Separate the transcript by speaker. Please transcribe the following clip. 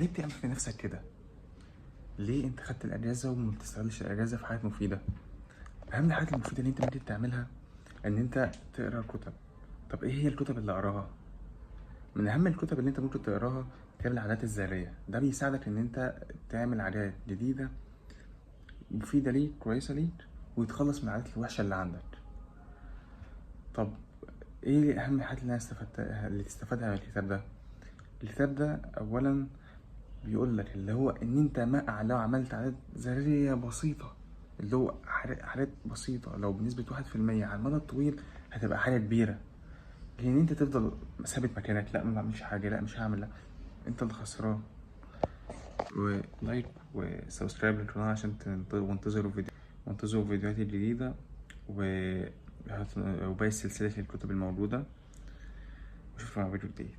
Speaker 1: ليه بتعمل في نفسك كده؟ ليه انت خدت الاجازه وما بتستغلش الاجازه في حاجات مفيده؟ اهم الحاجات المفيده اللي انت ممكن تعملها ان انت تقرا كتب. طب ايه هي الكتب اللي اقراها؟ من اهم الكتب اللي انت ممكن تقراها كتاب العادات الذريه. ده بيساعدك ان انت تعمل عادات جديده مفيده ليك، كويسه ليك، ويتخلص من العادات الوحشه اللي عندك. طب ايه اهم الحاجات اللي انا استفدتها، اللي تستفادها من الكتاب ده؟ الكتاب ده اولا بيقول لك اللي هو ان انت لو عملت عادات ذرية بسيطة، اللي هو حاجات بسيطة، لو بنسبة 1% على المدى الطويل هتبقى حاجة كبيرة. لان انت تفضل ثابت مكانك، لا ما بعملش حاجة، لا مش هعمل، لا انت اللي خسران. ولايك وسبسكرايب للقناة عشان وانتظروا فيديوهاتي الجديدة وباقي سلسلة الكتب الموجودة. واشوفكم مع فيديو جديد.